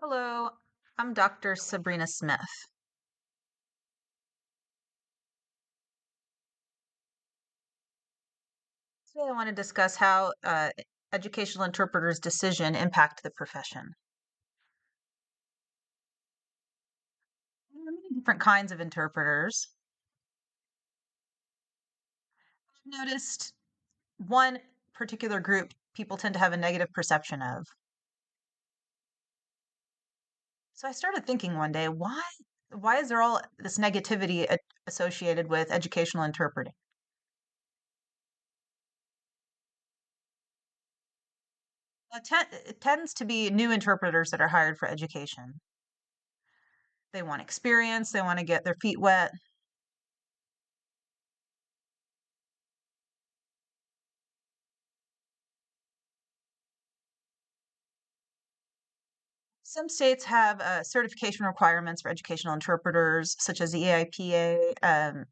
Hello, I'm Dr. Sabrina Smith. Today I want to discuss how educational interpreters' decision impact the profession. There are many different kinds of interpreters. I've noticed one particular group people tend to have a negative perception of. So I started thinking one day, why is there all this negativity associated with educational interpreting? It tends to be new interpreters that are hired for education. They want experience, they want to get their feet wet. Some states have certification requirements for educational interpreters, such as the AIPA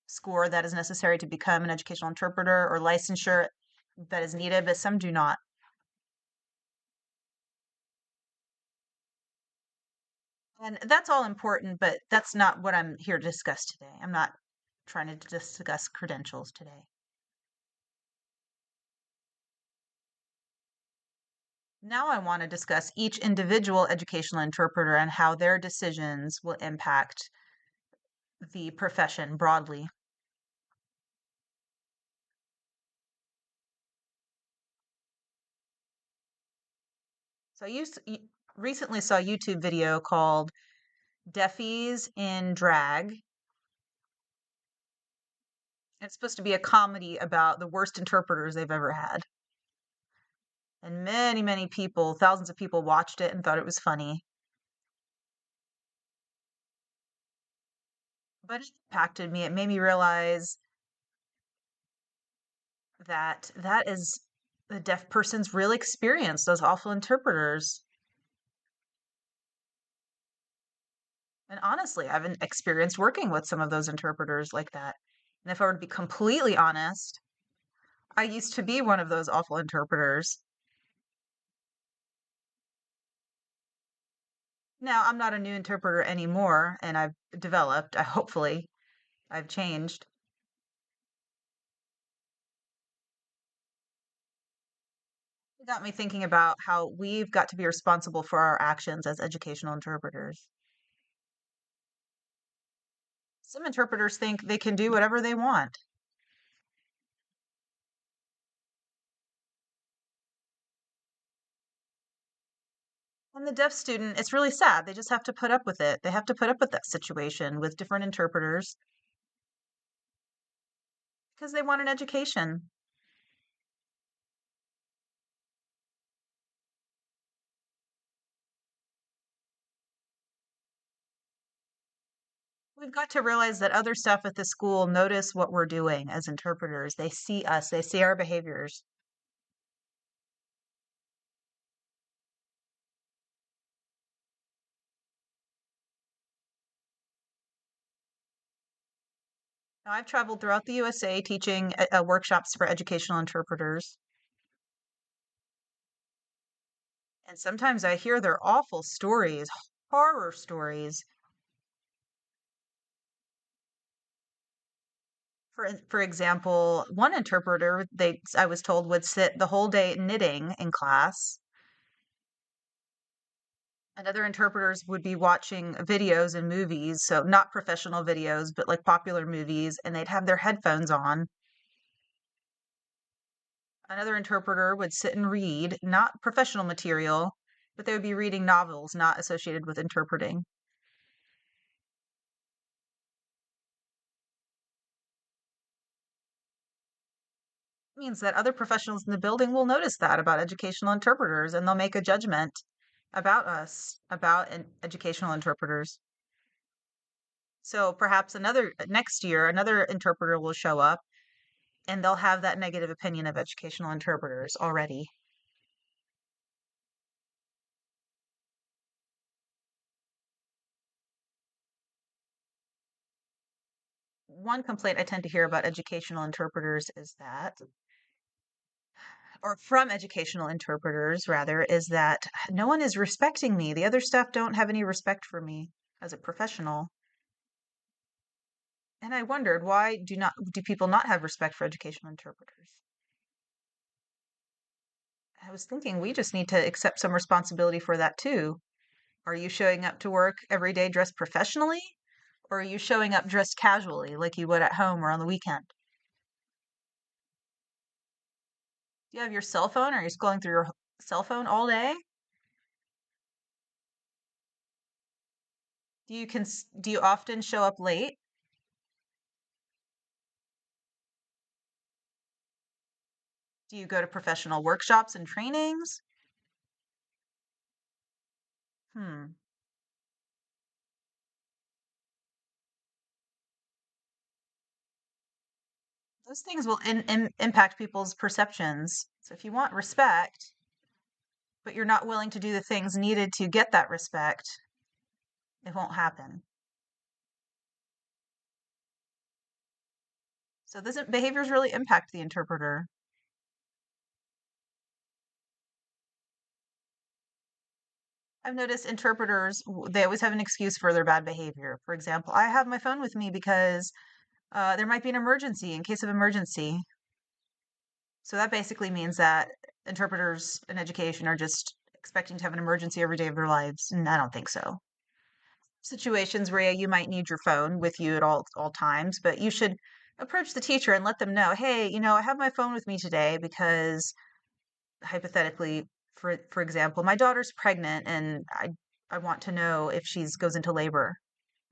score that is necessary to become an educational interpreter or licensure that is needed, but some do not. And that's all important, but that's not what I'm here to discuss today. I'm not trying to discuss credentials today. Now I want to discuss each individual educational interpreter and how their decisions will impact the profession broadly. So recently saw a YouTube video called Deafies in Drag. It's supposed to be a comedy about the worst interpreters they've ever had. And many, many people, thousands of people watched it and thought it was funny. But it impacted me. It made me realize that that is the deaf person's real experience, those awful interpreters. And honestly, I've experienced working with some of those interpreters like that. And if I were to be completely honest, I used to be one of those awful interpreters. Now, I'm not a new interpreter anymore, and I've developed, hopefully, I've changed. It got me thinking about how we've got to be responsible for our actions as educational interpreters. Some interpreters think they can do whatever they want. And the deaf student, it's really sad. They just have to put up with it. They have to put up with that situation with different interpreters because they want an education. We've got to realize that other staff at the school notice what we're doing as interpreters. They see us, they see our behaviors. Now, I've traveled throughout the USA teaching workshops for educational interpreters. And sometimes I hear their awful stories, horror stories. For example, one interpreter, I was told, would sit the whole day knitting in class, and other interpreters would be watching videos and movies, so not professional videos, but like popular movies, and they'd have their headphones on. Another interpreter would sit and read, not professional material, but they would be reading novels not associated with interpreting. It means that other professionals in the building will notice that about educational interpreters, and they'll make a judgment about us, about educational interpreters. So perhaps next year, another interpreter will show up and they'll have that negative opinion of educational interpreters already. One complaint I tend to hear about educational interpreters is that or from educational interpreters rather, is that no one is respecting me. The other staff don't have any respect for me as a professional. And I wondered, why do people not have respect for educational interpreters? I was thinking we just need to accept some responsibility for that too. Are you showing up to work every day dressed professionally? Or are you showing up dressed casually like you would at home or on the weekend? Do you have your cell phone? Are you scrolling through your cell phone all day? Do you often show up late? Do you go to professional workshops and trainings? Hmm. Those things will impact people's perceptions. So if you want respect, but you're not willing to do the things needed to get that respect, it won't happen. So those behaviors really impact the interpreter. I've noticed interpreters, they always have an excuse for their bad behavior. For example, I have my phone with me because there might be an emergency in case of emergency. So that basically means that interpreters in education are just expecting to have an emergency every day of their lives. And I don't think so. Situations where you might need your phone with you at all times, but you should approach the teacher and let them know, hey, I have my phone with me today because hypothetically, for example, my daughter's pregnant and I want to know if she's goes into labor.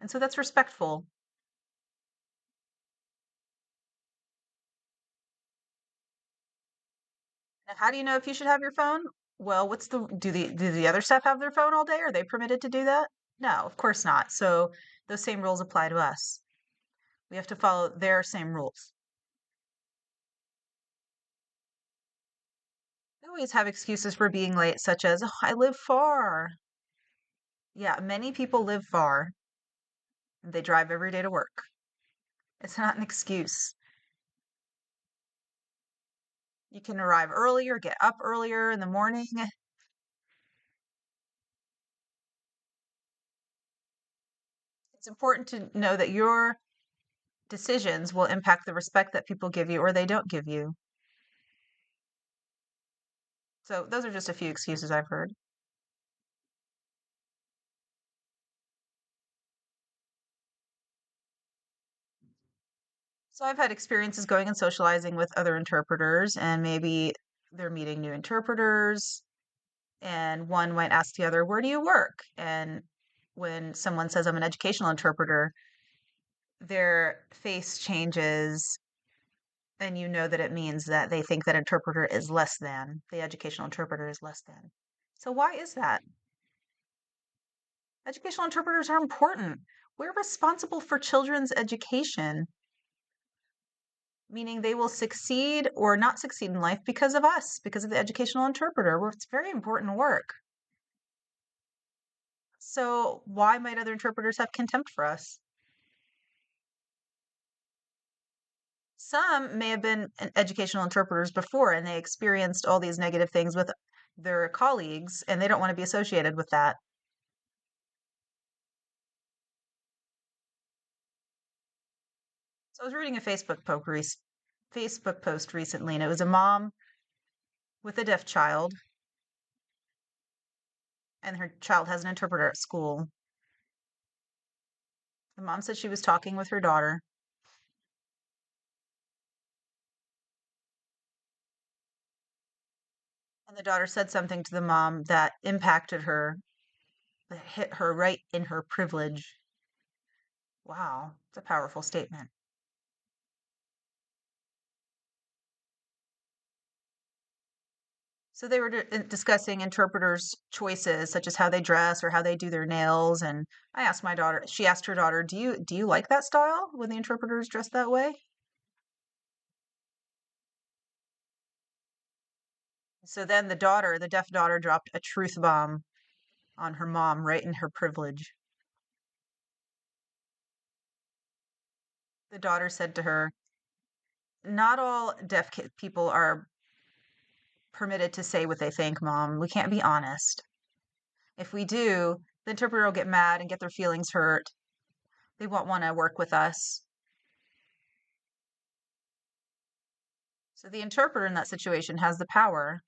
And so that's respectful. Now, how do you know if you should have your phone? Well, do the other staff have their phone all day? Are they permitted to do that? No, of course not. So those same rules apply to us. We have to follow their same rules. They always have excuses for being late, such as, oh, I live far. Yeah, many people live far and they drive every day to work. It's not an excuse. You can arrive earlier, get up earlier in the morning. It's important to know that your decisions will impact the respect that people give you or they don't give you. So those are just a few excuses I've heard. So I've had experiences going and socializing with other interpreters, and maybe they're meeting new interpreters, and one might ask the other, where do you work? And when someone says, I'm an educational interpreter, their face changes, and you know that it means that they think that interpreter is less than, the educational interpreter is less than. So why is that? Educational interpreters are important. We're responsible for children's education, meaning they will succeed or not succeed in life because of us, because of the educational interpreter. It's very important work. So why might other interpreters have contempt for us? Some may have been educational interpreters before and they experienced all these negative things with their colleagues and they don't want to be associated with that. So I was reading a Facebook post recently, and it was a mom with a deaf child, and her child has an interpreter at school. The mom said she was talking with her daughter, and the daughter said something to the mom that impacted her, that hit her right in her privilege. Wow, it's a powerful statement. So they were discussing interpreters' choices, such as how they dress or how they do their nails. And I asked my daughter, she asked her daughter, do you like that style when the interpreters dress that way? So then the deaf daughter, dropped a truth bomb on her mom right in her privilege. The daughter said to her, not all people are permitted to say what they think, Mom. We can't be honest. If we do, the interpreter will get mad and get their feelings hurt. They won't want to work with us. So the interpreter in that situation has the power.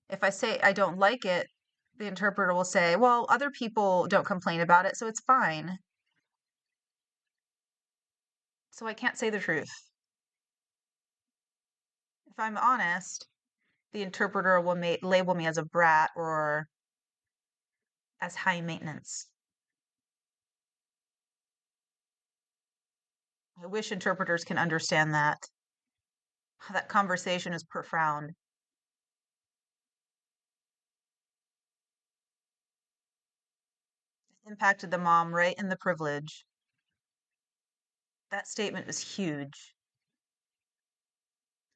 If I say I don't like it, the interpreter will say, well, other people don't complain about it, so it's fine. So I can't say the truth. If I'm honest, the interpreter will label me as a brat or as high maintenance. I wish interpreters can understand that. That conversation is profound. It impacted the mom right in the privilege. That statement is huge.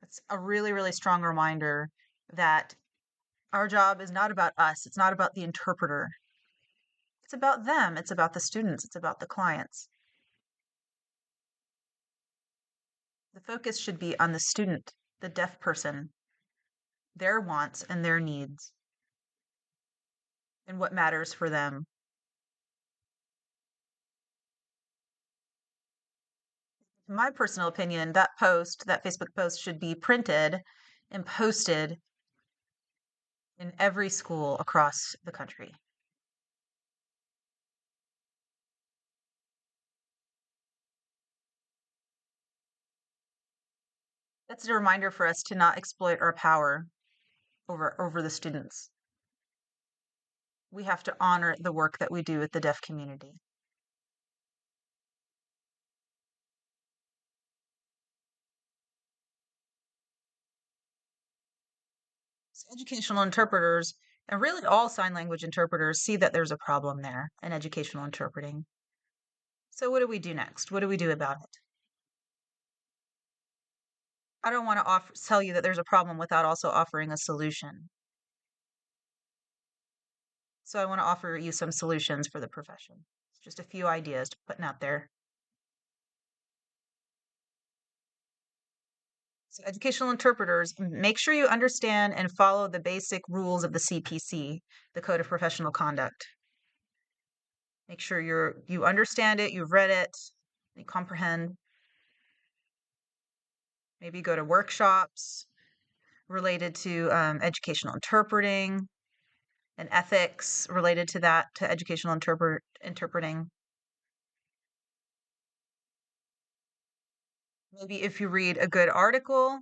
It's a really, really strong reminder that our job is not about us. It's not about the interpreter. It's about them. It's about the students. It's about the clients. The focus should be on the student, the deaf person, their wants and their needs, and what matters for them. In my personal opinion, that Facebook post should be printed and posted in every school across the country. That's a reminder for us to not exploit our power over the students. We have to honor the work that we do with the deaf community. So educational interpreters, and really all sign language interpreters, see that there's a problem there in educational interpreting. So what do we do next? What do we do about it? I don't want to tell you that there's a problem without also offering a solution. So I want to offer you some solutions for the profession. Just a few ideas to put out there. So educational interpreters, make sure you understand and follow the basic rules of the CPC, the Code of Professional Conduct. Make sure you understand it, you've read it, you comprehend. Maybe go to workshops related to educational interpreting and ethics related to that, to educational interpreting. Maybe if you read a good article,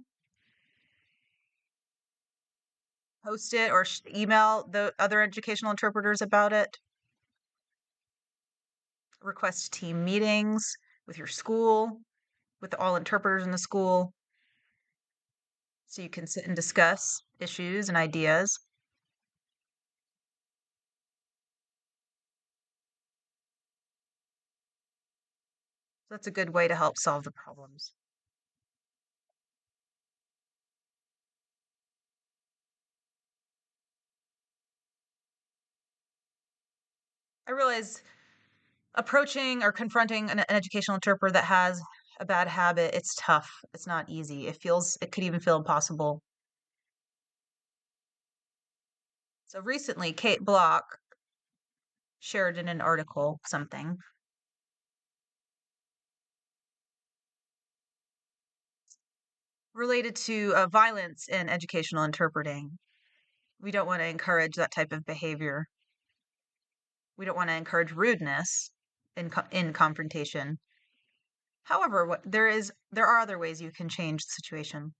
post it or email the other educational interpreters about it. Request team meetings with your school, with all interpreters in the school, so you can sit and discuss issues and ideas. So that's a good way to help solve the problems. I realize approaching or confronting an educational interpreter that has a bad habit, it's tough. It's not easy. It could even feel impossible. So recently, Kate Block shared in an article something related to violence in educational interpreting. We don't want to encourage that type of behavior. We don't want to encourage rudeness in confrontation. However, there are other ways you can change the situation.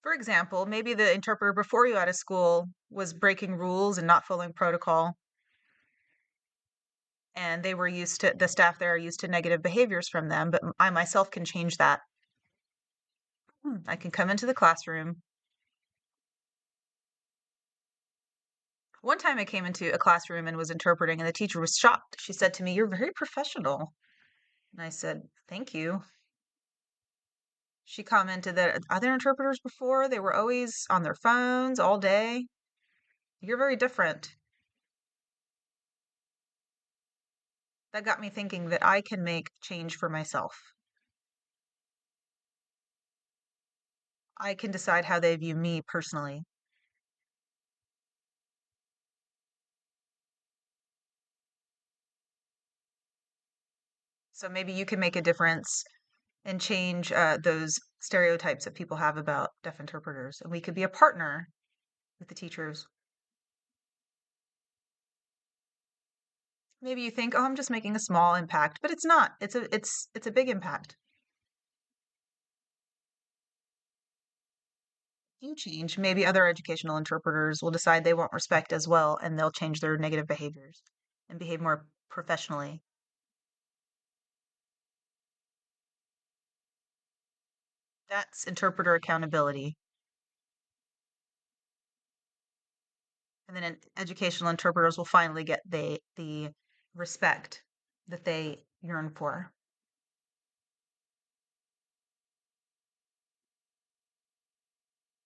For example, maybe the interpreter before you out of school was breaking rules and not following protocol, and the staff there are used to negative behaviors from them, but I myself can change that. I can come into the classroom. One time I came into a classroom and was interpreting, and the teacher was shocked. She said to me, "You're very professional." And I said, "Thank you." She commented that other interpreters before, they were always on their phones all day. You're very different. That got me thinking that I can make change for myself. I can decide how they view me personally. So maybe you can make a difference and change those stereotypes that people have about deaf interpreters. And we could be a partner with the teachers. Maybe you think, oh, I'm just making a small impact, but it's not. It's a big impact. If you change, maybe other educational interpreters will decide they want respect as well, and they'll change their negative behaviors and behave more professionally. That's interpreter accountability. And then educational interpreters will finally get the respect that they yearn for.